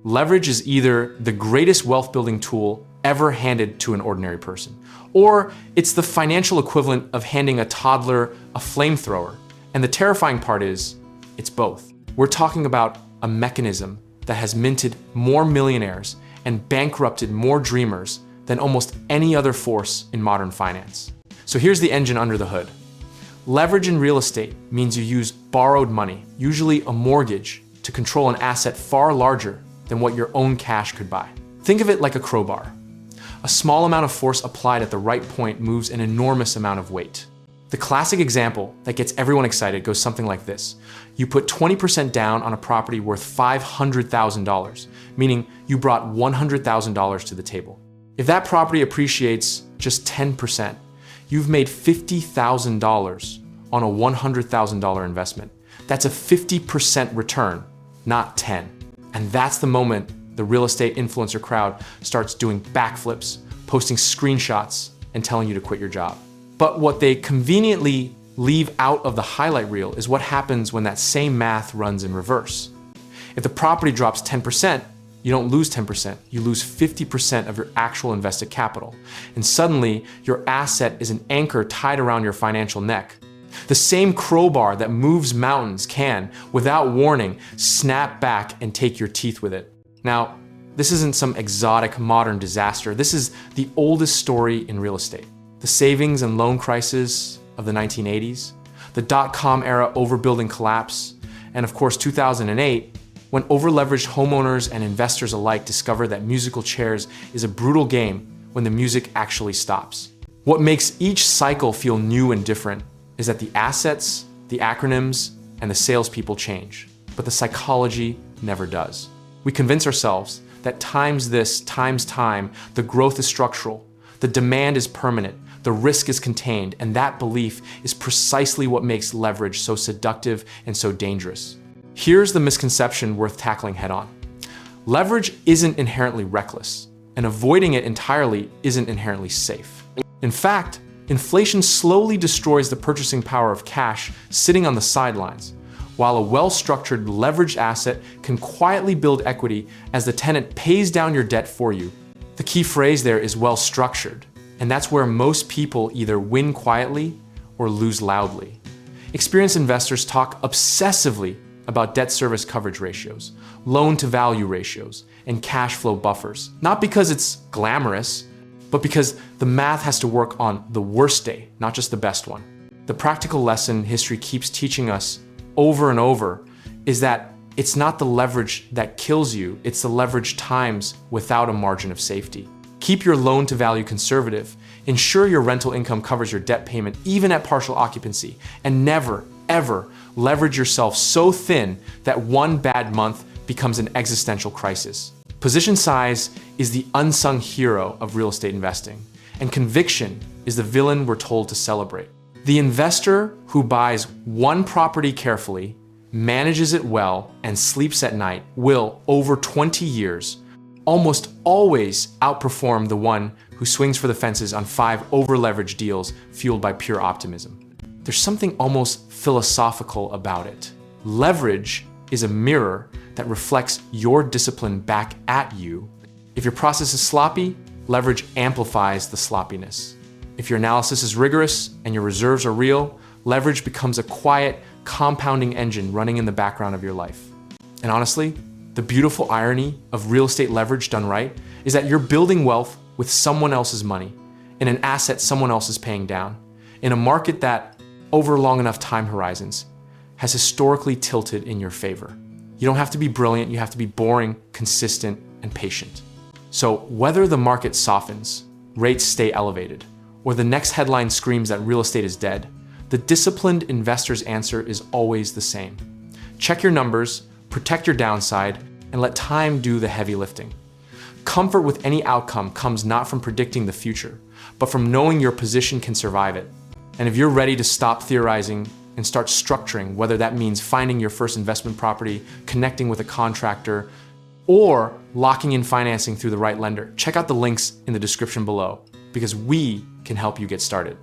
Leverage is either the greatest wealth-building tool ever handed to an ordinary person, or it's the financial equivalent of handing a toddler a flamethrower. And the terrifying part is, it's both. We're talking about a mechanism that has minted more millionaires and bankrupted more dreamers than almost any other force in modern finance. So here's the engine under the hood. Leverage in real estate means you use borrowed money, usually a mortgage, to control an asset far larger than what your own cash could buy. Think of it like a crowbar. A small amount of force applied at the right point moves an enormous amount of weight. The classic example that gets everyone excited goes something like this. You put 20% down on a property worth $500,000, meaning you brought $100,000 to the table. If that property appreciates just 10%, you've made $50,000 on a $100,000 investment. That's a 50% return, not 10. And that's the moment the real estate influencer crowd starts doing backflips, posting screenshots, and telling you to quit your job. But what they conveniently leave out of the highlight reel is what happens when that same math runs in reverse. If the property drops 10%, you don't lose 10%, you lose 50% of your actual invested capital. And suddenly, your asset is an anchor tied around your financial neck. The same crowbar that moves mountains can, without warning, snap back and take your teeth with it. Now, this isn't some exotic modern disaster. This is the oldest story in real estate. The savings and loan crisis of the 1980s, the dot-com era overbuilding collapse, and of course 2008, when overleveraged homeowners and investors alike discover that musical chairs is a brutal game when the music actually stops. What makes each cycle feel new and different is that the assets, the acronyms, and the salespeople change, but the psychology never does. We convince ourselves that times this, times time, the growth is structural, the demand is permanent, the risk is contained, and that belief is precisely what makes leverage so seductive and so dangerous. Here's the misconception worth tackling head on. Leverage isn't inherently reckless, and avoiding it entirely isn't inherently safe. In fact, inflation slowly destroys the purchasing power of cash sitting on the sidelines, while a well-structured leveraged asset can quietly build equity as the tenant pays down your debt for you. The key phrase there is well-structured, and that's where most people either win quietly or lose loudly. Experienced investors talk obsessively about debt service coverage ratios, loan-to-value ratios, and cash flow buffers. Not because it's glamorous, but because the math has to work on the worst day, not just the best one. The practical lesson history keeps teaching us over and over is that it's not the leverage that kills you, it's the leverage times without a margin of safety. Keep your loan-to-value conservative, ensure your rental income covers your debt payment even at partial occupancy, and never, ever leverage yourself so thin that one bad month becomes an existential crisis. Position size is the unsung hero of real estate investing, and conviction is the villain we're told to celebrate. The investor who buys one property carefully, manages it well, and sleeps at night will, over 20 years, almost always outperform the one who swings for the fences on 5 over-leveraged deals fueled by pure optimism. There's something almost philosophical about it. Leverage is a mirror that reflects your discipline back at you. If your process is sloppy, leverage amplifies the sloppiness. If your analysis is rigorous and your reserves are real, leverage becomes a quiet, compounding engine running in the background of your life. And honestly, the beautiful irony of real estate leverage done right is that you're building wealth with someone else's money, in an asset someone else is paying down, in a market that, over long enough time horizons, has historically tilted in your favor. You don't have to be brilliant, you have to be boring, consistent, and patient. So whether the market softens, rates stay elevated, or the next headline screams that real estate is dead, the disciplined investor's answer is always the same. Check your numbers, protect your downside, and let time do the heavy lifting. Comfort with any outcome comes not from predicting the future, but from knowing your position can survive it. And if you're ready to stop theorizing and start structuring, whether that means finding your first investment property, connecting with a contractor, or locking in financing through the right lender, check out the links in the description below, because we can help you get started.